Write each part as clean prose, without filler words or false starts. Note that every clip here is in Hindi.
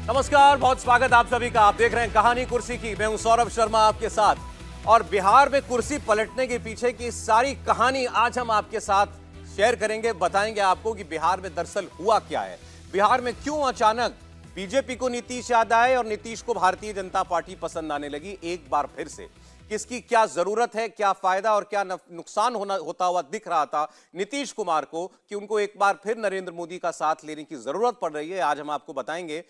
नमस्कार, बहुत स्वागत आप सभी का। आप देख रहे हैं कहानी कुर्सी की। मैं हूं सौरभ शर्मा आपके साथ। और बिहार में कुर्सी पलटने के पीछे की सारी कहानी आज हम आपके साथ शेयर करेंगे, बताएंगे आपको कि बिहार में दरअसल हुआ क्या है। बिहार में क्यों अचानक बीजेपी को नीतीश याद आए और नीतीश को भारतीय जनता पार्टी पसंद आने लगी एक बार फिर से। किसकी क्या जरूरत है, क्या फायदा और क्या नुकसान होता हुआ दिख रहा था नीतीश कुमार को कि उनको एक बार फिर नरेंद्र मोदी का साथ लेने की जरूरत पड़ रही है, आज हम आपको बताएंगे।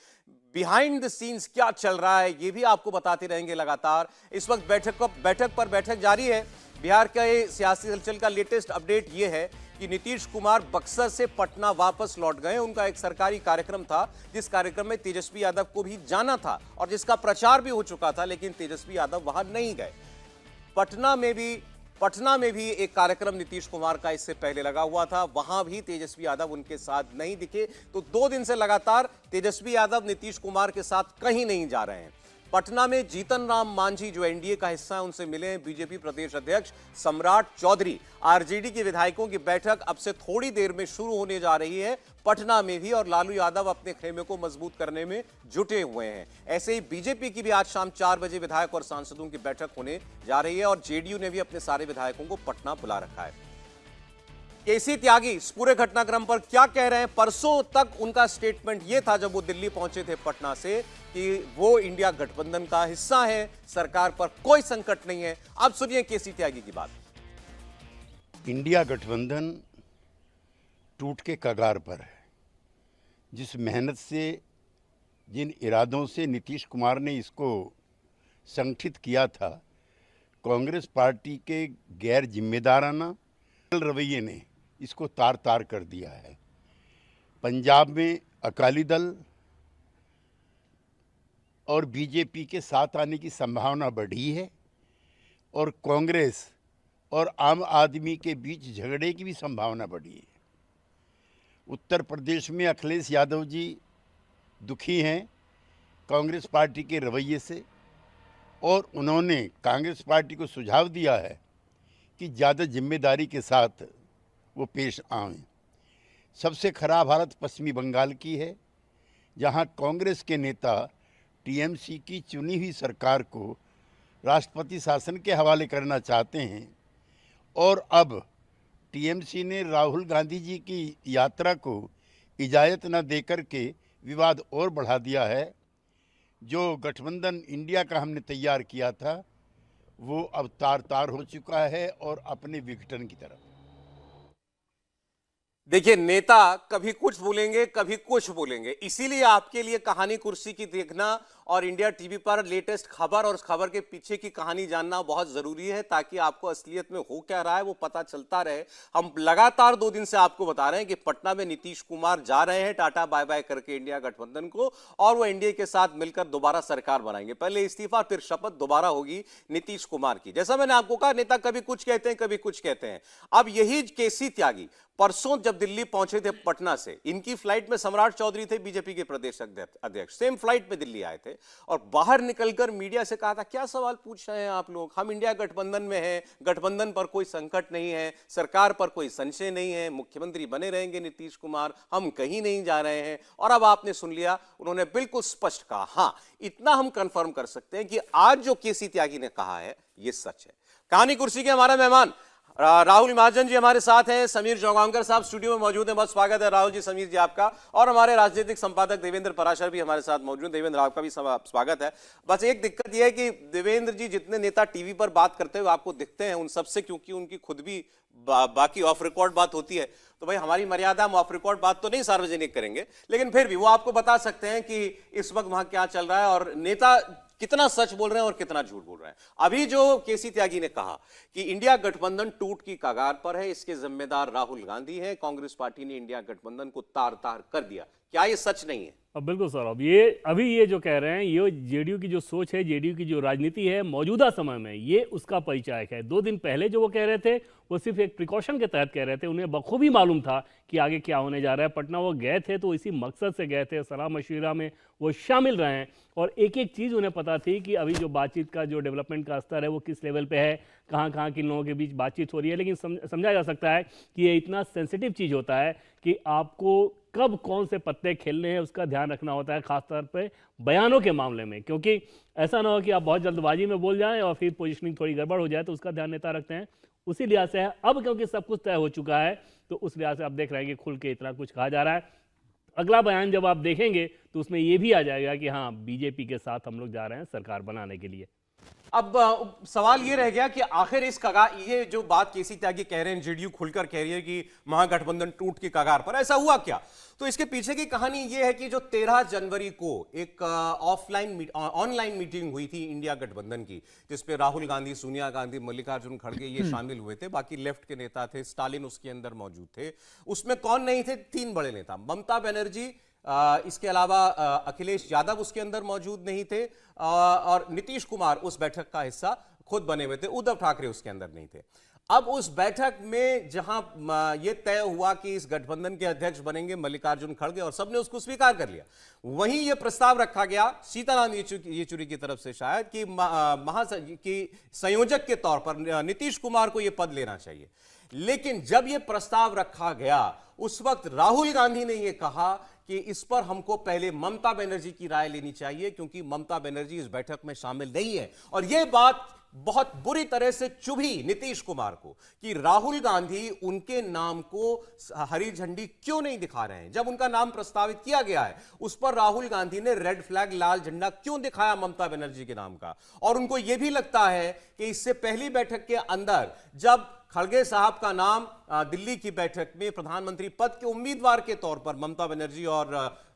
बिहाइंड द सीन्स क्या चल रहा है ये भी आपको बताते रहेंगे लगातार। इस वक्त बैठक पर बैठक जारी है। बिहार का ये सियासी हलचल का लेटेस्ट अपडेट ये है कि नीतीश कुमार बक्सर से पटना वापस लौट गए। उनका एक सरकारी कार्यक्रम था, जिस कार्यक्रम में तेजस्वी यादव को भी जाना था और जिसका प्रचार भी हो चुका था, लेकिन तेजस्वी यादव वहां नहीं गए। पटना में भी एक कार्यक्रम नीतीश कुमार का इससे पहले लगा हुआ था, वहां भी तेजस्वी यादव उनके साथ नहीं दिखे। तो 2 दिन से लगातार तेजस्वी यादव नीतीश कुमार के साथ कहीं नहीं जा रहे हैं। पटना में जीतन राम मांझी जो एनडीए का हिस्सा है, उनसे मिले हैं बीजेपी प्रदेश अध्यक्ष सम्राट चौधरी। आरजेडी के विधायकों की बैठक अब से थोड़ी देर में शुरू होने जा रही है पटना में भी, और लालू यादव अपने खेमे को मजबूत करने में जुटे हुए हैं। ऐसे ही बीजेपी की भी आज शाम 4 बजे विधायक और सांसदों की बैठक होने जा रही है और जेडीयू ने भी अपने सारे विधायकों को पटना बुला रखा है। केसी त्यागी इस पूरे घटनाक्रम पर क्या कह रहे हैं? परसों तक उनका स्टेटमेंट यह था जब वो दिल्ली पहुंचे थे पटना से कि वो इंडिया गठबंधन का हिस्सा है, सरकार पर कोई संकट नहीं है। अब सुनिए केसी त्यागी की बात। इंडिया गठबंधन टूट के कगार पर है। जिस मेहनत से, जिन इरादों से नीतीश कुमार ने इसको संगठित किया था, कांग्रेस पार्टी के गैर जिम्मेदाराना रवैये ने इसको तार तार कर दिया है। पंजाब में अकाली दल और बीजेपी के साथ आने की संभावना बढ़ी है और कांग्रेस और आम आदमी के बीच झगड़े की भी संभावना बढ़ी है। उत्तर प्रदेश में अखिलेश यादव जी दुखी हैं कांग्रेस पार्टी के रवैये से और उन्होंने कांग्रेस पार्टी को सुझाव दिया है कि ज़्यादा जिम्मेदारी के साथ वो पेश आएं। सबसे खराब हालत पश्चिमी बंगाल की है, जहां कांग्रेस के नेता टीएमसी की चुनी हुई सरकार को राष्ट्रपति शासन के हवाले करना चाहते हैं और अब टीएमसी ने राहुल गांधी जी की यात्रा को इजाज़त न देकर के विवाद और बढ़ा दिया है। जो गठबंधन इंडिया का हमने तैयार किया था वो अब तार तार हो चुका है और अपने विघटन की तरफ। देखिए, नेता कभी कुछ बोलेंगे, कभी कुछ बोलेंगे। इसीलिए आपके लिए कहानी कुर्सी की देखना और इंडिया टीवी पर लेटेस्ट खबर और उस खबर के पीछे की कहानी जानना बहुत जरूरी है, ताकि आपको असलियत में हो क्या रहा है वो पता चलता रहे। हम लगातार 2 दिन से आपको बता रहे हैं कि पटना में नीतीश कुमार जा रहे हैं टाटा बाय बाय करके इंडिया गठबंधन को, और वो एनडीए के साथ मिलकर दोबारा सरकार बनाएंगे। पहले इस्तीफा फिर शपथ दोबारा होगी नीतीश कुमार की। जैसा मैंने आपको कहा, नेता कभी कुछ कहते हैं, कभी कुछ कहते हैं। अब यही केसी त्यागी परसों जब दिल्ली पहुंचे थे पटना से, इनकी फ्लाइट में सम्राट चौधरी थे बीजेपी के प्रदेश अध्यक्ष, सेम फ्लाइट में दिल्ली आए थे और बाहर निकलकर मीडिया से कहा था, क्या सवाल पूछ रहे हैं आप लोग, हम इंडिया गठबंधन में हैं, गठबंधन पर कोई संकट नहीं है, सरकार पर कोई संशय नहीं है, मुख्यमंत्री बने रहेंगे नीतीश कुमार, हम कहीं नहीं जा रहे हैं। और अब आपने सुन लिया, उन्होंने बिल्कुल स्पष्ट कहा। हां, इतना हम कंफर्म कर सकते हैं कि आज जो केसी त्यागी ने कहा है यह सच है। कहानी कुर्सी के हमारा मेहमान राहुल महाजन जी हमारे साथ हैं, समीर जौगांवकर साहब स्टूडियो में मौजूद हैं। बहुत स्वागत है राहुल जी, समीर जी आपका। और हमारे राजनीतिक संपादक देवेंद्र पराशर भी हमारे साथ मौजूद। देवेंद्र, आपका भी स्वागत है। बस एक दिक्कत यह है कि देवेंद्र जी, जितने नेता टीवी पर बात करते हुए आपको दिखते हैं, उन सबसे क्योंकि उनकी खुद भी बाकी ऑफ रिकॉर्ड बात होती है, तो भाई हमारी मर्यादा, हम ऑफ रिकॉर्ड बात तो नहीं सार्वजनिक करेंगे, लेकिन फिर भी वो आपको बता सकते हैं कि इस वक्त वहां क्या चल रहा है और नेता कितना सच बोल रहे हैं और कितना झूठ बोल रहे हैं। अभी जो केसी त्यागी ने कहा कि इंडिया गठबंधन टूट की कगार पर है, इसके जिम्मेदार राहुल गांधी हैं, कांग्रेस पार्टी ने इंडिया गठबंधन को तार तार कर दिया, क्या ये सच नहीं है? अब बिल्कुल सर, अब ये जो कह रहे हैं, ये जेडीयू की जो सोच है, जेडीयू की जो राजनीति है मौजूदा समय में, ये उसका परिचायक है। 2 दिन पहले जो वो कह रहे थे, वो सिर्फ एक प्रिकॉशन के तहत कह रहे थे। उन्हें बखूबी मालूम था कि आगे क्या होने जा रहा है। पटना वो गए थे तो इसी मकसद से गए थे, सलाह मशविरा में वो शामिल रहे हैं और एक एक चीज़ उन्हें पता थी कि अभी जो बातचीत का जो डेवलपमेंट का स्तर है वो किस लेवल पे है, कहाँ कहाँ किन लोगों के बीच बातचीत हो रही है। लेकिन समझा जा सकता है कि ये इतना सेंसिटिव चीज़ होता है कि आपको कब कौन से पत्ते खेलने हैं उसका ध्यान रखना होता है, खासतौर पे बयानों के मामले में, क्योंकि ऐसा ना हो कि आप बहुत जल्दबाजी में बोल जाएं और फिर पोजीशनिंग थोड़ी गड़बड़ हो जाए, तो उसका ध्यान नेता रखते हैं। उसी लिहाज से है अब, क्योंकि सब कुछ तय हो चुका है, तो उस लिहाज से आप देख रहे हैं कि खुल के इतना कुछ कहा जा रहा है। अगला बयान जब आप देखेंगे तो उसमें यह भी आ जाएगा कि हाँ, बीजेपी के साथ हम लोग जा रहे हैं सरकार बनाने के लिए। अब सवाल ये रह गया कि आखिर इस कगार, ये जो बात केसी त्यागी कह रहे हैं, जेडीयू खुलकर कह रही है कि महागठबंधन टूट की कगार पर, ऐसा हुआ क्या? तो इसके पीछे की कहानी ये है कि जो 13 जनवरी को एक ऑनलाइन मीटिंग हुई थी इंडिया गठबंधन की, जिसपे राहुल गांधी, सोनिया गांधी, मल्लिकार्जुन खड़गे ये शामिल हुए थे, बाकी लेफ्ट के नेता थे, स्टालिन उसके अंदर मौजूद थे। उसमें कौन नहीं थे? 3 बड़े नेता, ममता बनर्जी, इसके अलावा अखिलेश यादव उसके अंदर मौजूद नहीं थे, और नीतीश कुमार उस बैठक का हिस्सा खुद बने हुए थे, उद्धव ठाकरे उसके अंदर नहीं थे। अब उस बैठक में जहां यह तय हुआ कि इस गठबंधन के अध्यक्ष बनेंगे मल्लिकार्जुन खड़गे, और सबने उसको स्वीकार कर लिया, वहीं यह प्रस्ताव रखा गया सीताराम येचुरी की तरफ से शायद कि संयोजक के तौर पर नीतीश कुमार को यह पद लेना चाहिए। लेकिन जब यह प्रस्ताव रखा गया, उस वक्त राहुल गांधी ने यह कहा कि इस पर हमको पहले ममता बनर्जी की राय लेनी चाहिए, क्योंकि ममता बनर्जी इस बैठक में शामिल नहीं है। और यह बात बहुत बुरी तरह से चुभी नीतीश कुमार को कि राहुल गांधी उनके नाम को हरी झंडी क्यों नहीं दिखा रहे हैं। जब उनका नाम प्रस्तावित किया गया है, उस पर राहुल गांधी ने रेड फ्लैग, लाल झंडा क्यों दिखाया ममता बनर्जी के नाम का? और उनको यह भी लगता है कि इससे पहली बैठक के अंदर जब खड़गे साहब का नाम दिल्ली की बैठक में प्रधानमंत्री पद के उम्मीदवार के तौर पर ममता बनर्जी और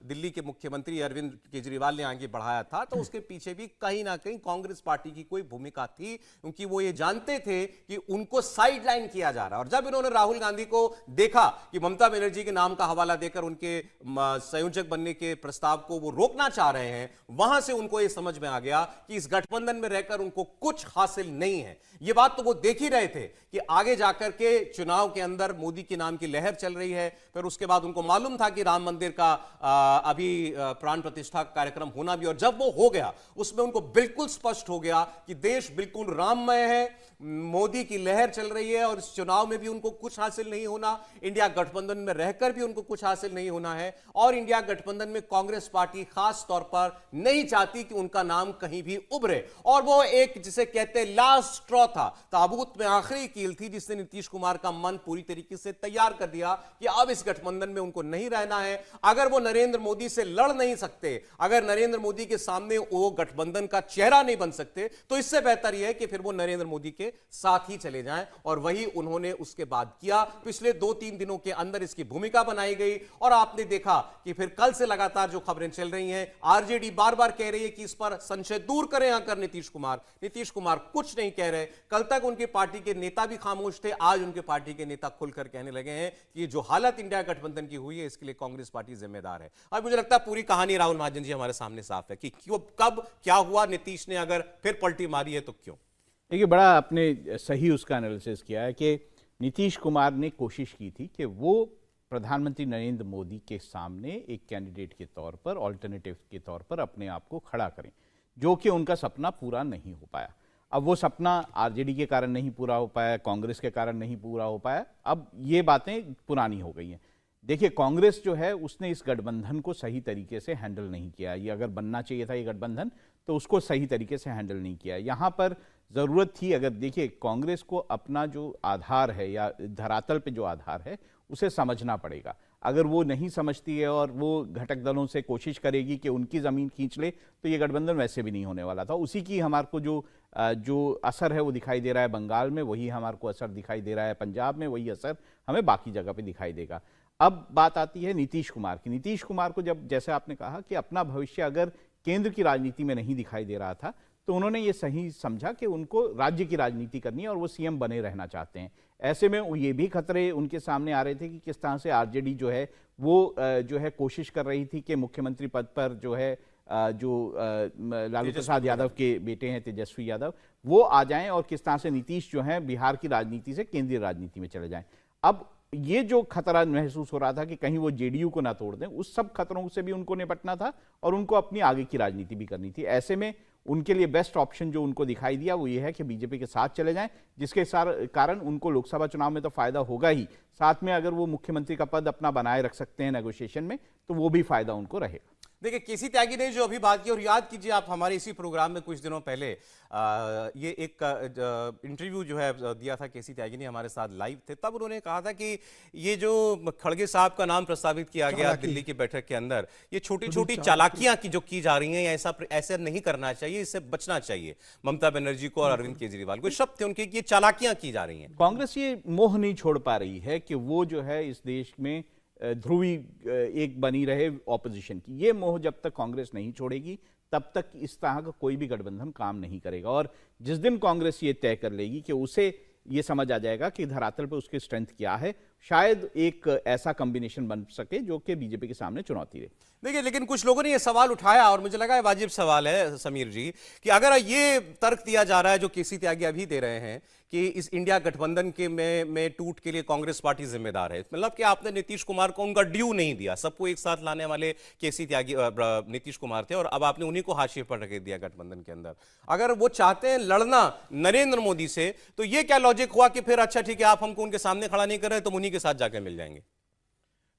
दिल्ली के मुख्यमंत्री अरविंद केजरीवाल ने आगे बढ़ाया था, तो उसके पीछे भी कहीं ना कहीं कांग्रेस पार्टी की कोई भूमिका थी, क्योंकि वो ये जानते थे कि उनको साइडलाइन किया जा रहा है। और जब इन्होंने राहुल गांधी को देखा कि ममता बनर्जी के नाम का हवाला देकर उनके संयोजक बनने के प्रस्ताव को वो रोकना चाह रहे हैं, वहां से उनको यह समझ में आ गया कि इस गठबंधन में रहकर उनको कुछ हासिल नहीं है। ये बात तो वो देख ही रहे थे कि आगे जाकर के चुनाव के अंदर मोदी के नाम की लहर चल रही है। फिर उसके बाद उनको मालूम था कि राम मंदिर का अभी प्राण प्रतिष्ठा कार्यक्रम होना भी, और जब वो हो गया उसमें उनको बिल्कुल स्पष्ट हो गया कि देश बिल्कुल राममय है, मोदी की लहर चल रही है, और इस चुनाव में भी उनको कुछ हासिल नहीं होना, इंडिया गठबंधन में रहकर भी उनको कुछ हासिल नहीं होना है। और इंडिया गठबंधन में कांग्रेस पार्टी खास तौर पर नहीं चाहती कि उनका नाम कहीं भी उभरे, और वो एक जिसे कहते हैं लास्ट स्ट्रॉ था, ताबूत में आखिरी कील थी, जिसने नीतीश कुमार का मन पूरी तरीके से तैयार कर दिया कि अब इस गठबंधन में उनको नहीं रहना है। अगर वो नरेंद्र मोदी से लड़ नहीं सकते, अगर नरेंद्र मोदी के सामने वो गठबंधन का चेहरा नहीं बन सकते, तो इससे बेहतर यह है कि फिर वो नरेंद्र मोदी के साथ ही चले जाएं। और वही उन्होंने उसके बाद किया। पिछले 2-3 दिनों के अंदर इसकी भूमिका बनाई गई, और आपने देखा कि फिर कल से लगातार जो खबरें चल रही हैं, आरजेडी बार बार कह रही है कि इस पर संशय दूर करें आकर नीतीश कुमार कुछ नहीं कह रहे। कल तक उनकी पार्टी के नेता भी खामोश थे, आज उनके पार्टी के नेता खुलकर कहने लगे हैं कि जो हालत इंडिया गठबंधन की हुई है, इसके लिए कांग्रेस पार्टी जिम्मेदार है। अब मुझे लगता है पूरी कहानी राहुल महाजन जी हमारे सामने साफ है कि क्यों, कब क्या हुआ, नीतीश ने अगर फिर पलटी मारी है तो क्यों। देखिए, बड़ा आपने सही उसका एनालिसिस किया है कि नीतीश कुमार ने कोशिश की थी कि वो प्रधानमंत्री नरेंद्र मोदी के सामने एक कैंडिडेट के तौर पर, ऑल्टरनेटिव के तौर पर अपने आप को खड़ा करें, जो कि उनका सपना पूरा नहीं हो पाया। अब वो सपना आरजेडी के कारण नहीं पूरा हो पाया, कांग्रेस के कारण नहीं पूरा हो पाया, अब ये बातें पुरानी हो गई हैं। देखिए, कांग्रेस जो है उसने इस गठबंधन को सही तरीके से हैंडल नहीं किया। ये अगर बनना चाहिए था ये गठबंधन, तो उसको सही तरीके से हैंडल नहीं किया। यहाँ पर ज़रूरत थी, अगर देखिए कांग्रेस को अपना जो आधार है या धरातल पे जो आधार है उसे समझना पड़ेगा। अगर वो नहीं समझती है और वो घटक दलों से कोशिश करेगी कि उनकी ज़मीन खींच ले, तो ये गठबंधन वैसे भी नहीं होने वाला था। उसी की हमारे को जो असर है वो दिखाई दे रहा है बंगाल में, वही हमारे को असर दिखाई दे रहा है पंजाब में, वही असर हमें बाकी जगह पे दिखाई देगा। अब बात आती है नीतीश कुमार की। नीतीश कुमार को जब, जैसे आपने कहा कि अपना भविष्य अगर केंद्र की राजनीति में नहीं दिखाई दे रहा था, तो उन्होंने ये सही समझा कि उनको राज्य की राजनीति करनी है और वो सीएम बने रहना चाहते हैं। ऐसे में ये भी खतरे उनके सामने आ रहे थे कि किस तरह से आरजेडी जो है वो जो है कोशिश कर रही थी कि मुख्यमंत्री पद पर जो है लालू प्रसाद यादव के बेटे हैं तेजस्वी यादव, वो आ जाएं और किस तरह से नीतीश जो है बिहार की राजनीति से केंद्रीय राजनीति में चले जाएं। अब ये जो खतरा महसूस हो रहा था कि कहीं वो जेडीयू को ना तोड़ दें, उस सब खतरों से भी उनको निपटना था और उनको अपनी आगे की राजनीति भी करनी थी। ऐसे में उनके लिए बेस्ट ऑप्शन जो उनको दिखाई दिया वो ये है कि बीजेपी के साथ चले जाएं, जिसके कारण उनको लोकसभा चुनाव में तो फायदा होगा ही, साथ में अगर वो मुख्यमंत्री का पद अपना बनाए रख सकते हैं नेगोशिएशन में तो वो भी फायदा उनको रहेगा। देखिए, केसी त्यागी ने जो अभी बात की, और याद कीजिए आप हमारे इसी प्रोग्राम में कुछ दिनों पहले ये एक इंटरव्यू जो है दिया था केसी त्यागी ने, हमारे साथ लाइव थे, तब उन्होंने कहा था कि ये जो खड़गे साहब का नाम प्रस्तावित किया गया दिल्ली की बैठक के अंदर, ये छोटी छोटी चालाकियां की जो की जा रही हैं, ऐसा नहीं करना चाहिए, इससे बचना चाहिए ममता बनर्जी को और अरविंद केजरीवाल को। शब्द थे उनके कि ये चालाकियां की जा रही हैं। कांग्रेस ये मोह नहीं छोड़ पा रही है कि वो जो है इस देश में ध्रुवी एक बनी रहे ऑपोजिशन की। ये मोह जब तक कांग्रेस नहीं छोड़ेगी तब तक इस तरह का कोई भी गठबंधन काम नहीं करेगा। और जिस दिन कांग्रेस ये तय कर लेगी कि उसे ये समझ आ जाएगा कि धरातल पर उसकी स्ट्रेंथ क्या है, शायद एक ऐसा कॉम्बिनेशन बन सके जो कि बीजेपी के सामने चुनौती रहे। देखिए, लेकिन कुछ लोगों ने यह सवाल उठाया और मुझे लगा है वाजिब सवाल है समीर जी, कि अगर ये तर्क दिया जा रहा है जो केसी त्यागी अभी दे रहे हैं कि इस इंडिया गठबंधन के में टूट के लिए कांग्रेस पार्टी जिम्मेदार है, मतलब कि आपने नीतीश कुमार को उनका ड्यू नहीं दिया, सबको एक साथ लाने वाले केसी त्यागी नीतीश कुमार थे और अब आपने उन्हीं को हाशिए पर रख दिया गठबंधन के अंदर। अगर वो चाहते हैं लड़ना नरेंद्र मोदी से, तो ये क्या लॉजिक हुआ कि फिर अच्छा ठीक है आप हमको उनके सामने खड़ा नहीं कर रहे, तो उन्हीं के साथ जाकर मिल जाएंगे?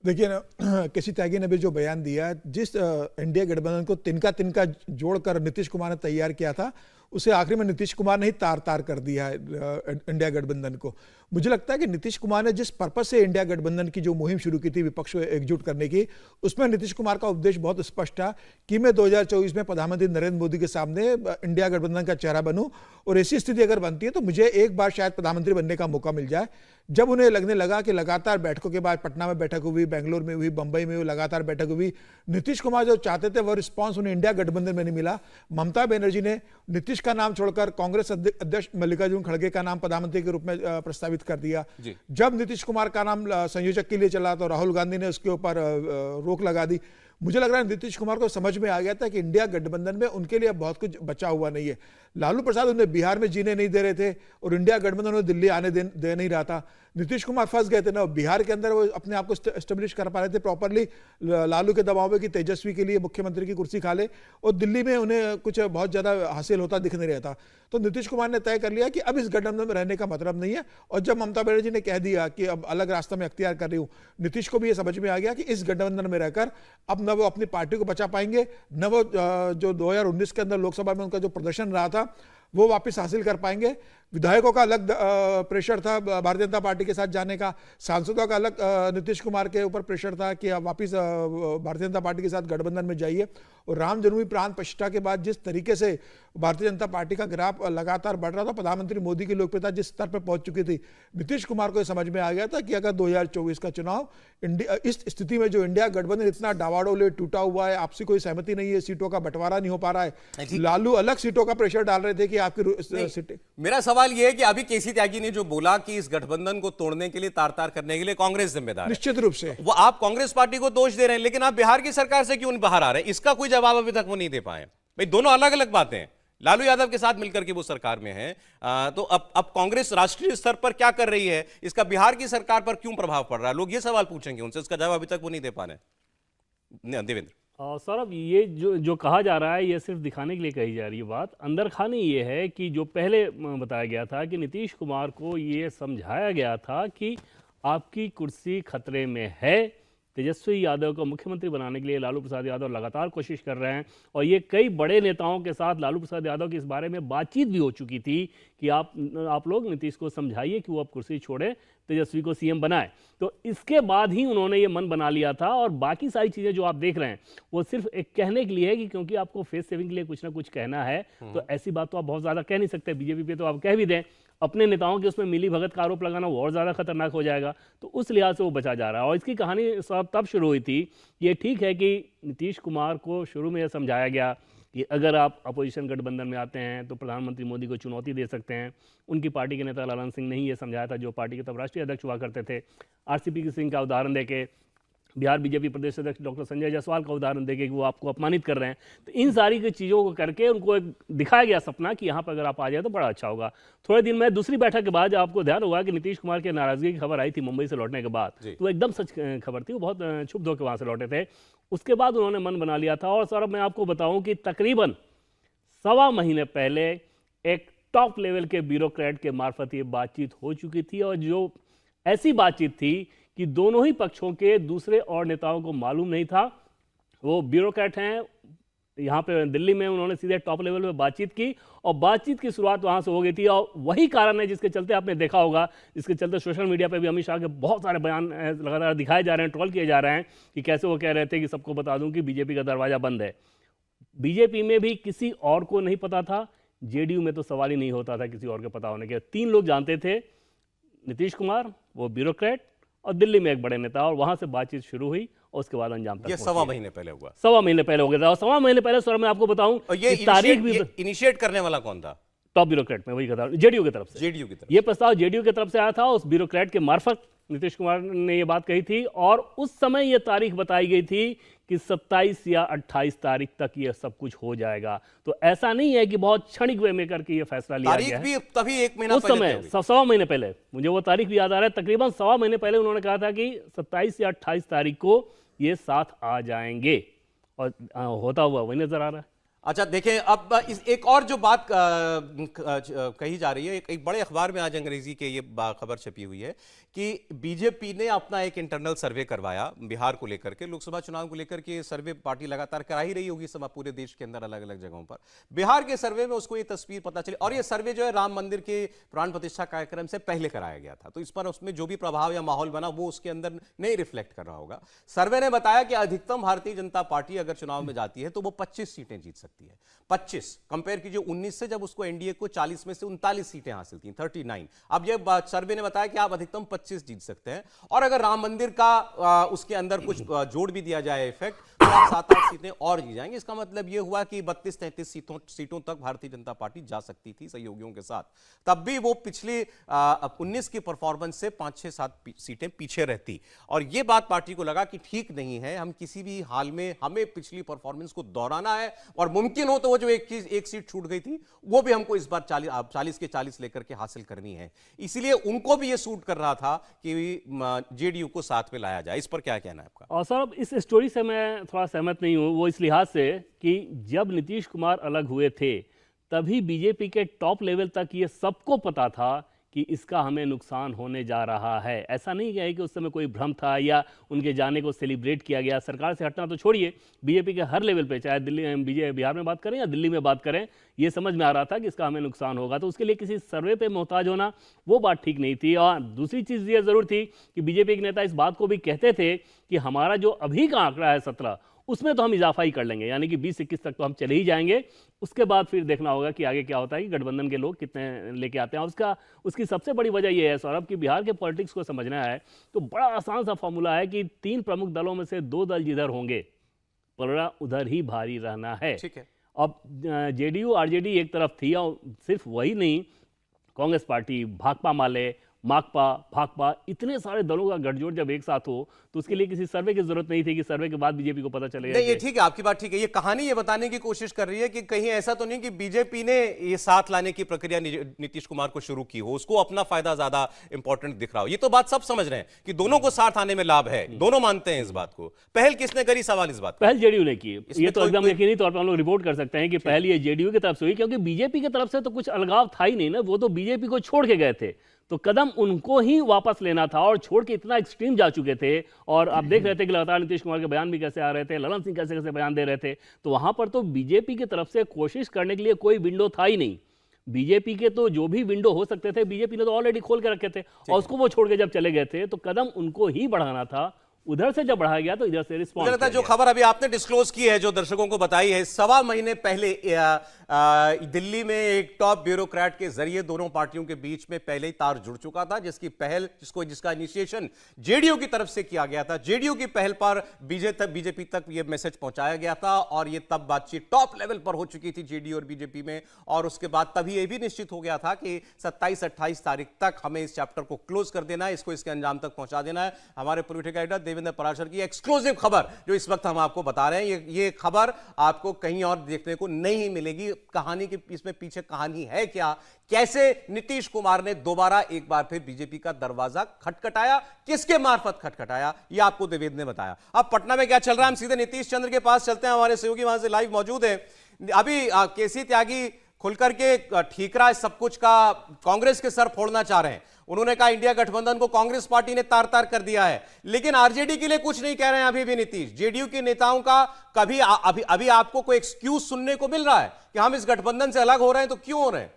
देखिए ना, केसी त्यागी ने भी जो बयान दिया, जिस इंडिया गठबंधन को तिनका जोड़कर नीतीश कुमार ने तैयार किया था, उसे आखिरी में नीतीश कुमार ने ही तार कर दिया है इंडिया गठबंधन को। मुझे लगता है कि नीतीश कुमार ने जिस पर्पस से इंडिया गठबंधन की जो मुहिम शुरू की थी विपक्ष को एकजुट करने की, उसमें नीतीश कुमार का उद्देश्य बहुत स्पष्ट था कि मैं 2024 में प्रधानमंत्री नरेंद्र मोदी के सामने इंडिया गठबंधन का चेहरा बनूं, और ऐसी स्थिति अगर बनती है तो मुझे एक बार शायद प्रधानमंत्री बनने का मौका मिल जाए। जब उन्हें लगने लगा कि लगातार बैठकों के बाद पटना में बैठक हुई, बेंगलोर में हुई, बंबई में हुई, लगातार बैठक हुई, नीतीश कुमार जो चाहते थे वो रिस्पॉन्स उन्हें इंडिया गठबंधन में नहीं मिला। ममता बनर्जी ने नीतीश का नाम छोड़कर कांग्रेस अध्यक्ष मल्लिकार्जुन खड़गे का नाम प्रधानमंत्री के रूप में प्रस्तावित कर दिया। जब नीतीश कुमार का नाम संयोजक के लिए चला तो राहुल गांधी ने उसके ऊपर रोक लगा दी। मुझे लग रहा है नीतीश कुमार को समझ में आ गया था कि इंडिया गठबंधन में उनके लिए बहुत कुछ बचा हुआ नहीं है। लालू प्रसाद उन्हें बिहार में जीने नहीं दे रहे थे और इंडिया गठबंधन उन्हें दिल्ली आने दे नहीं रहा था। नीतीश कुमार फंस गए थे ना, बिहार के अंदर वो अपने आप को एस्टेब्लिश कर पा रहे थे प्रॉपरली, लालू के दबाव में कि तेजस्वी के लिए मुख्यमंत्री की कुर्सी खा ले, और दिल्ली में उन्हें कुछ बहुत ज़्यादा हासिल होता दिख नहीं रहा था। तो नीतीश कुमार ने तय कर लिया कि अब इस गठबंधन में रहने का मतलब नहीं है। और जब ममता बनर्जी ने कह दिया कि अब अलग रास्ता में अख्तियार कर रही हूँ, नीतीश को भी ये समझ में आ गया कि इस गठबंधन में रहकर अब न वो अपनी पार्टी को बचा पाएंगे, न वो जो 2019 के अंदर लोकसभा में उनका जो प्रदर्शन रहा था वो वापस हासिल कर पाएंगे। विधायकों का अलग प्रेशर था भारतीय जनता पार्टी के साथ जाने का, सांसदों का अलग नीतीश कुमार के ऊपर प्रेशर था कि आप वापस भारतीय जनता पार्टी के साथ गठबंधन में जाइए। और राम जन्मभूमि प्राण प्रतिष्ठा के बाद जिस तरीके से भारतीय जनता पार्टी का ग्राफ लगातार बढ़ रहा था, प्रधानमंत्री मोदी की लोकप्रियता जिस स्तर पर पहुंच चुकी थी, नीतीश कुमार को समझ में आ गया था कि अगर 2024 का चुनाव इस स्थिति में जो इंडिया गठबंधन इतना डावाडोल टूटा हुआ है, आपसी कोई सहमति नहीं है, सीटों का बंटवारा नहीं हो पा रहा है, लालू अलग सीटों का प्रेशर डाल रहे थे कि आपकी सीटें। मेरा सवाल यह है कि अभी केसी त्यागी ने जो बोला कि इस गठबंधन को तोड़ने के लिए, तार करने के लिए कांग्रेस जिम्मेदार है, निश्चित रूप से वो आप कांग्रेस पार्टी को दोष दे रहे हैं, लेकिन आप बिहार की सरकार से क्यों बाहर आ रहे हैं? इसका कोई जवाब अभी तक वो नहीं दे पाए। भाई दोनों अलग अलग बातें हैं। लालू यादव के साथ मिलकर के वो सरकार में है, तो अब कांग्रेस राष्ट्रीय स्तर पर क्या कर रही है, इसका बिहार की सरकार पर क्यों प्रभाव पड़ रहा है? लोग ये सवाल पूछेंगे उनसे, इसका जवाब अभी तक वो नहीं दे पा रहे। देवेंद्र सौरभ, ये जो कहा जा रहा है ये सिर्फ दिखाने के लिए कही जा रही है बात। अंदर खानी ये है कि जो पहले बताया गया था कि नीतीश कुमार को ये समझाया गया था कि आपकी कुर्सी खतरे में है, तेजस्वी यादव को मुख्यमंत्री बनाने के लिए लालू प्रसाद यादव लगातार कोशिश कर रहे हैं, और ये कई बड़े नेताओं के साथ लालू प्रसाद यादव की इस बारे में बातचीत भी हो चुकी थी कि आप लोग नीतीश को समझाइए कि वो अब कुर्सी छोड़े, तेजस्वी को सीएम बनाए। तो इसके बाद ही उन्होंने ये मन बना लिया था, और बाकी सारी चीज़ें जो आप देख रहे हैं वो सिर्फ एक कहने के लिए है कि क्योंकि आपको फेस सेविंग के लिए कुछ ना कुछ कहना है, तो ऐसी बात तो आप बहुत ज़्यादा कह नहीं सकते। बीजेपी पे तो आप कह भी दें, अपने नेताओं के उसमें मिली भगत का आरोप लगाना वो और ज़्यादा खतरनाक हो जाएगा। तो उस लिहाज से वो बचा जा रहा है। और इसकी कहानी सब तब शुरू हुई थी, ये ठीक है कि नीतीश कुमार को शुरू में यह समझाया गया कि अगर आप अपोजिशन गठबंधन में आते हैं तो प्रधानमंत्री मोदी को चुनौती दे सकते हैं। उनकी पार्टी के नेता लालन सिंह ने ही ये समझाया था, जो पार्टी के तब राष्ट्रीय अध्यक्ष हुआ करते थे। आरसीपी सिंह का उदाहरण देके, बिहार बीजेपी प्रदेश अध्यक्ष डॉक्टर संजय जायसवाल का उदाहरण देके कि वो आपको अपमानित कर रहे हैं। तो इन सारी की चीज़ों को करके उनको एक दिखाया गया सपना कि यहाँ पर अगर आप आ जाए तो बड़ा अच्छा होगा। थोड़े दिन में दूसरी बैठक के बाद आपको ध्यान होगा कि नीतीश कुमार के नाराजगी की खबर आई थी मुंबई से लौटने के बाद, तो एकदम सच खबर थी, वो बहुत क्षुब्ध होकर वहाँ से लौटे थे। उसके बाद उन्होंने मन बना लिया था। और सौरभ, मैं आपको बताऊँ कि तकरीबन सवा महीने पहले एक टॉप लेवल के ब्यूरोक्रेट के मार्फत ये बातचीत हो चुकी थी, और जो ऐसी बातचीत थी कि दोनों ही पक्षों के दूसरे और नेताओं को मालूम नहीं था। वो ब्यूरोक्रेट हैं यहाँ पे दिल्ली में, उन्होंने सीधे टॉप लेवल पे बातचीत की और बातचीत की शुरुआत वहाँ से हो गई थी। और वही कारण है जिसके चलते आपने देखा होगा, जिसके चलते सोशल मीडिया पे भी अमित शाह के बहुत सारे बयान लगातार दिखाए जा रहे हैं, ट्रोल किए जा रहे हैं कि कैसे वो कह रहे थे कि सबको बता दूं कि बीजेपी का दरवाजा बंद है। बीजेपी में भी किसी और को नहीं पता था, जेडीयू में तो सवाल ही नहीं होता था किसी और के पता होने के। 3 लोग जानते थे, नीतीश कुमार, वो ब्यूरोक्रेट, और दिल्ली में एक बड़े नेता, और वहां से बातचीत शुरू हुई और उसके बाद अंजाम तक ये पहुंची। सवा महीने पहले हुआ। सवा महीने पहले हो गया था। और सवा महीने पहले सर मैं आपको बताऊं और ये कि तारीख भी इनिशिएट करने वाला कौन था? टॉप ब्यूरोक्रेट में, वही कहा, जेडीयू की तरफ से। जेडीयू की तरफ। ये प्रस्ताव जेडीयू की तरफ से आया था, उस ब्यूरोक्रेट के मार्फत नीतीश कुमार ने ये बात कही थी, और उस समय ये तारीख बताई गई थी कि 27 या 28 तारीख तक ये सब कुछ हो जाएगा। तो ऐसा नहीं है कि बहुत क्षणिक वे में करके ये फैसला लिया गया है। तारीख भी तभी 1 महीना उस समय सवा महीने पहले, मुझे वो तारीख भी याद आ रहा है, तकरीबन सवा महीने पहले उन्होंने कहा था कि 27 या 28 तारीख को ये साथ आ जाएंगे, और होता हुआ वही नजर आ रहा है। अच्छा देखें, अब एक और जो बात कही जा रही है, एक बड़े अखबार में आज अंग्रेजी के ये खबर छपी हुई है कि बीजेपी ने अपना एक इंटरनल सर्वे करवाया बिहार को लेकर के, लोकसभा चुनाव को लेकर के सर्वे पार्टी लगातार करा ही रही होगी सब पूरे देश के अंदर अलग अलग जगहों पर। बिहार के सर्वे में उसको ये तस्वीर पता चली, और ये सर्वे जो है राम मंदिर के प्राण प्रतिष्ठा कार्यक्रम से पहले कराया गया था, तो इस पर उसमें जो भी प्रभाव या माहौल बना वो उसके अंदर नहीं रिफ्लेक्ट कर रहा होगा। सर्वे ने बताया कि अधिकतम भारतीय जनता पार्टी अगर चुनाव में जाती है तो वो 25 सीटें जीत सकती है। 25 कंपेयर कीजिए 19 से, जब उसको एनडीए को 40 में से 39 सीटें हासिल थी, 39। अब ये सर्वे ने बताया कि आप अधिकतम 25 जीत सकते हैं, और अगर राम मंदिर का उसके अंदर कुछ जोड़ भी दिया जाए इफेक्ट, तो आप 7-8 सीटें और जीत जाएंगे। इसका मतलब ये हुआ कि 32-33 सीटों तक भारतीय जनता पार्टी जा सकती थी सहयोगियों के साथ। तब भी वो पिछली 19 की परफॉर्मेंस से 5-6-7 सीटें पीछे रहती, और ये बात पार्टी को लगा कि ठीक नहीं है, हम किसी भी हाल में हमें पिछली परफॉर्मेंस को दोहराना है, और मुमकिन हो तो वो जो एक सीट छूट गई थी वो भी हमको इस बार 40 के 40 लेकर के हासिल करनी है। इसीलिए उनको भी ये सूट कर रहा था कि जेडीयू को साथ में लाया जाए। इस पर क्या कहना है आपका? और सर इस स्टोरी से मैं थोड़ा सहमत नहीं हूं, वो इस लिहाज से कि जब नीतीश कुमार अलग हुए थे तभी बीजेपी के टॉप लेवल तक ये सबको पता था कि इसका हमें नुकसान होने जा रहा है। ऐसा नहीं है कि उस समय कोई भ्रम था या उनके जाने को सेलिब्रेट किया गया। सरकार से हटना तो छोड़िए, बीजेपी के हर लेवल पे, चाहे दिल्ली बिहार में बात करें या दिल्ली में बात करें, ये समझ में आ रहा था कि इसका हमें नुकसान होगा। तो उसके लिए किसी सर्वे पे मोहताज होना वो बात ठीक नहीं थी। और दूसरी चीज़ ये ज़रूर थी कि बीजेपी के नेता इस बात को भी कहते थे कि हमारा जो अभी का आंकड़ा है 17, उसमें तो हम इजाफा ही कर लेंगे, यानी कि 20-21 तक तो हम चले ही जाएंगे। उसके बाद फिर देखना होगा कि आगे क्या होता है, कि गठबंधन के लोग कितने लेके आते हैं। उसकी सबसे बड़ी वजह यह है सौरभ कि बिहार के पॉलिटिक्स को समझना है तो बड़ा आसान सा फॉर्मूला है कि 3 प्रमुख दलों में से 2 दल जिधर होंगे पलड़ा उधर ही भारी रहना है। ठीक है। अब जेडीयू आरजेडी एक तरफ थी, और सिर्फ वही नहीं, कांग्रेस पार्टी, भाकपा माले, माकपा, भाकपा, इतने सारे दलों का गठजोड़ जब एक साथ हो तो उसके लिए किसी सर्वे की जरूरत नहीं थी कि सर्वे के बाद बीजेपी को पता चलेगा। नहीं, ये ठीक है, आपकी बात ठीक है। ये कहानी ये बताने की कोशिश कर रही है कि कहीं ऐसा तो नहीं कि बीजेपी ने ये साथ लाने की प्रक्रिया नीतीश कुमार को शुरू की हो, उसको अपना फायदा ज्यादा इंपॉर्टेंट दिख रहा हो। ये तो बात सब समझ रहे हैं कि दोनों को साथ आने में लाभ है, दोनों मानते हैं इस बात को। पहल किसने करी, सवाल इस बात। पहल जेडीयू ने की, ये तो एकदम यकीनी तौर पर हम लोग रिपोर्ट कर सकते हैं कि पहल ये जेडीयू की तरफ से हुई, क्योंकि बीजेपी की तरफ से तो कुछ अलगाव था ही नहीं ना, वो तो बीजेपी को छोड़ के गए थे, तो कदम उनको ही वापस लेना था, और छोड़ के इतना एक्सट्रीम जा चुके थे। और आप देख रहे थे कि लगातार नीतीश कुमार के बयान भी कैसे आ रहे थे, ललन सिंह कैसे कैसे बयान दे रहे थे, तो वहां पर तो बीजेपी की तरफ से कोशिश करने के लिए कोई विंडो था ही नहीं। बीजेपी के तो जो भी विंडो हो सकते थे बीजेपी ने तो ऑलरेडी खोल के रखे थे, और उसको वो छोड़ के जब चले गए थे तो कदम उनको ही बढ़ाना था। उधर से जब बढ़ाया गया तो इधर से रिस्पॉन्स। जो खबर अभी आपने डिस्क्लोज की है, जो दर्शकों को बताई है, सवा महीने पहले दिल्ली में एक टॉप ब्यूरोक्रेट के जरिए दोनों पार्टियों के बीच में पहले ही तार जुड़ चुका था, जिसका इनिशिएशन जेडीयू की तरफ से किया गया था। जेडीयू की पहल पर बीजेपी तक यह मैसेज पहुंचाया गया था, और यह तब बातचीत टॉप लेवल पर हो चुकी थी जेडीयू और बीजेपी में। और उसके बाद तभी यह भी निश्चित हो गया था कि 27-28 तारीख तक हमें इस चैप्टर को क्लोज कर देना है, इसको इसके अंजाम तक पहुंचा देना है। हमारे पॉलिटिकल एडिटर देवेंद्र पराशर की एक्सक्लूसिव खबर जो इस वक्त हम आपको बता रहे हैं, ये खबर आपको कहीं और देखने को नहीं मिलेगी। कहानी के इसमें पीछे कहानी है क्या, कैसे नीतीश कुमार ने दोबारा एक बार फिर बीजेपी का दरवाजा खटखटाया, किसके मार्फत खटखटाया, ये आपको देवेंद्र ने बताया। अब पटना में क्या चल रहा है, हम सीधे नीतीश चंद्र के पास चलते हैं, हमारे सहयोगी वहां से लाइव मौजूद है। अभी केसी त्यागी खुलकर के ठीकरा सब कुछ का कांग्रेस के सर फोड़ना चाह रहे हैं। उन्होंने कहा इंडिया गठबंधन को कांग्रेस पार्टी ने तार तार कर दिया है, लेकिन आरजेडी के लिए कुछ नहीं कह रहे हैं अभी भी नीतीश। जेडीयू के नेताओं का कभी अभी आपको कोई एक्सक्यूज सुनने को मिल रहा है कि हम इस गठबंधन से अलग हो रहे हैं, तो क्यों हो रहे हैं?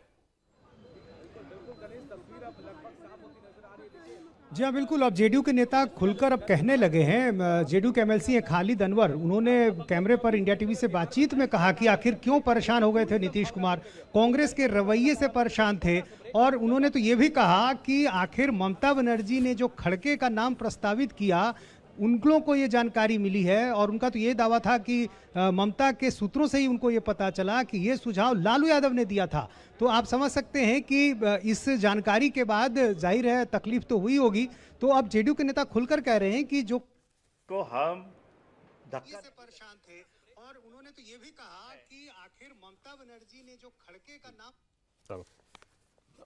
जी हाँ, बिल्कुल। अब जेडीयू के नेता खुलकर अब कहने लगे हैं। जेडीयू के एमएलसी हैं खालिद अनवर, उन्होंने कैमरे पर इंडिया टीवी से बातचीत में कहा कि आखिर क्यों परेशान हो गए थे नीतीश कुमार, कांग्रेस के रवैये से परेशान थे। और उन्होंने तो ये भी कहा कि आखिर ममता बनर्जी ने जो खड़गे का नाम प्रस्तावित किया, उन लोगों को ये जानकारी मिली है और उनका तो ये दावा था कि ममता के सूत्रों से ही उनको ये पता चला कि ये सुझाव लालू यादव ने दिया था। तो आप समझ सकते हैं कि इस जानकारी के बाद जाहिर है तकलीफ तो हुई होगी। तो अब जेडीयू के नेता खुलकर कह रहे हैं कि जो को हम धक्का से परेशान थे और उन्होंने तो ये भी कहा कि आखिर ममता बनर्जी ने जो खड़गे का नाम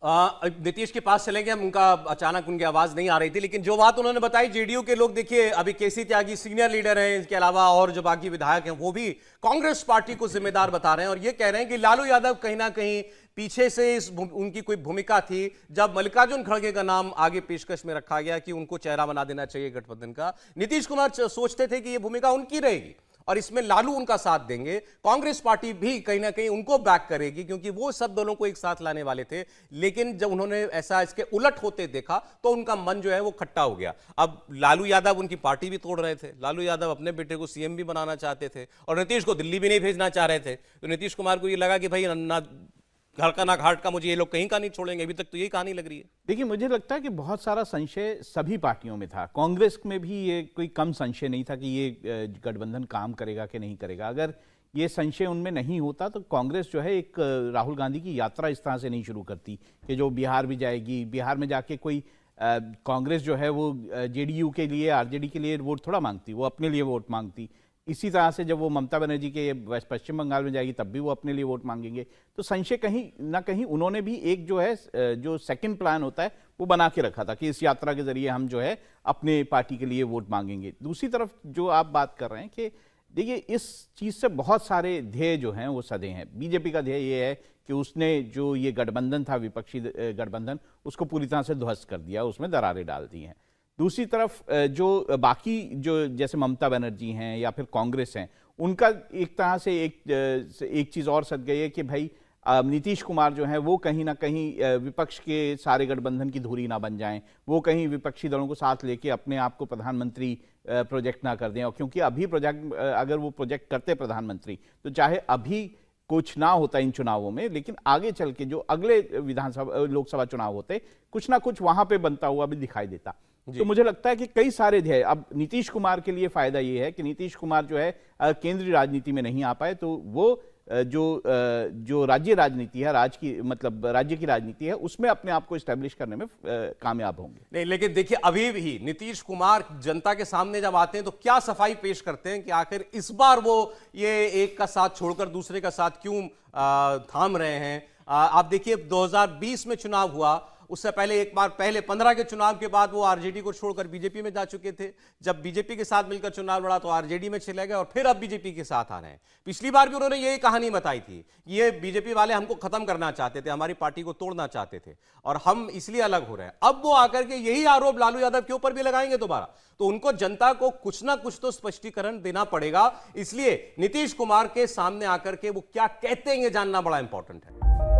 नीतीश के पास चलेंगे हम। उनका अचानक उनकी आवाज नहीं आ रही थी, लेकिन जो बात उन्होंने बताई, जेडीयू के लोग देखिए अभी केसी त्यागी सीनियर लीडर हैं, इसके अलावा और जो बाकी विधायक हैं वो भी कांग्रेस पार्टी को जिम्मेदार बता रहे हैं और ये कह रहे हैं कि लालू यादव कहीं ना कहीं पीछे से उनकी कोई भूमिका थी। जब मल्लिकार्जुन खड़गे का नाम आगे पेशकश में रखा गया कि उनको चेहरा बना देना चाहिए गठबंधन का, नीतीश कुमार सोचते थे कि यह भूमिका उनकी रहेगी और इसमें लालू उनका साथ देंगे। कांग्रेस पार्टी भी कहीं ना कहीं उनको बैक करेगी क्योंकि वो सब दलों को एक साथ लाने वाले थे। लेकिन जब उन्होंने ऐसा इसके उलट होते देखा तो उनका मन जो है वो खट्टा हो गया। अब लालू यादव उनकी पार्टी भी तोड़ रहे थे, लालू यादव अपने बेटे को सीएम भी बनाना चाहते थे और नीतीश को दिल्ली भी नहीं भेजना चाह रहे थे। तो नीतीश कुमार को ये लगा कि भाई ना घर का ना घाट का, मुझे ये लोग कहीं का नहीं छोड़ेंगे। अभी तक तो यही कहानी लग रही है। देखिए, मुझे लगता है कि बहुत सारा संशय सभी पार्टियों में था। कांग्रेस में भी ये कोई कम संशय नहीं था कि ये गठबंधन काम करेगा कि नहीं करेगा। अगर ये संशय उनमें नहीं होता तो कांग्रेस जो है एक राहुल गांधी की यात्रा इस तरह से नहीं शुरू करती कि जो बिहार भी जाएगी, बिहार में जाके कोई कांग्रेस जो है वो जेडीयू के लिए, आरजेडी के लिए वोट थोड़ा मांगती, वो अपने लिए वोट मांगती। इसी तरह से जब वो ममता बनर्जी के पश्चिम बंगाल में जाएगी तब भी वो अपने लिए वोट मांगेंगे। तो संशय कहीं ना कहीं उन्होंने भी एक जो है जो सेकंड प्लान होता है वो बना के रखा था कि इस यात्रा के जरिए हम जो है अपने पार्टी के लिए वोट मांगेंगे। दूसरी तरफ जो आप बात कर रहे हैं कि देखिए इस चीज़ से बहुत सारे ध्येय जो हैं वो सधे हैं। बीजेपी का ध्येय ये है कि उसने जो ये गठबंधन था, विपक्षी गठबंधन, उसको पूरी तरह से ध्वस्त कर दिया, उसमें दरारें डाल दी हैं। दूसरी तरफ जो बाकी जो जैसे ममता बनर्जी हैं या फिर कांग्रेस हैं, उनका एक तरह से एक चीज़ और सध गई है कि भाई नीतीश कुमार जो हैं वो कहीं ना कहीं विपक्ष के सारे गठबंधन की धुरी ना बन जाएं, वो कहीं विपक्षी दलों को साथ लेके अपने आप को प्रधानमंत्री प्रोजेक्ट ना कर दें। और क्योंकि अभी अगर वो प्रोजेक्ट करते प्रधानमंत्री तो चाहे अभी कुछ ना होता इन चुनावों में, लेकिन आगे चल के जो अगले विधानसभा लोकसभा चुनाव होते कुछ ना कुछ वहां पे बनता हुआ भी दिखाई देता। तो मुझे लगता है कि कई सारे ध्येय, अब नीतीश कुमार के लिए फायदा ये है कि नीतीश कुमार जो है केंद्रीय राजनीति में नहीं आ पाए तो वो जो राज्य राजनीति है, राज्य की राजनीति है, उसमें अपने आप को इस्टेब्लिश करने में कामयाब होंगे। नहीं, लेकिन देखिए अभी भी नीतीश कुमार जनता के सामने जब आते हैं तो क्या सफाई पेश करते हैं कि आखिर इस बार वो ये एक का साथ छोड़कर दूसरे का साथ क्यों थाम रहे हैं। आप देखिए 2020 में चुनाव हुआ, उससे पहले एक बार पहले 15 के चुनाव के बाद वो आरजेडी को छोड़कर बीजेपी में जा चुके थे। जब बीजेपी के साथ मिलकर चुनाव लड़ा तो आरजेडी में चले गए और फिर अब बीजेपी के साथ आ रहे हैं। पिछली बार भी उन्होंने यही कहानी बताई थी, ये बीजेपी वाले हमको खत्म करना चाहते थे, हमारी पार्टी को तोड़ना चाहते थे और हम इसलिए अलग हो रहे हैं। अब वो आकर के यही आरोप लालू यादव के ऊपर भी लगाएंगे दोबारा, तो उनको जनता को कुछ ना कुछ तो स्पष्टीकरण देना पड़ेगा। इसलिए नीतीश कुमार के सामने आकर के वो क्या कहते हैं ये जानना बड़ा इंपॉर्टेंट है।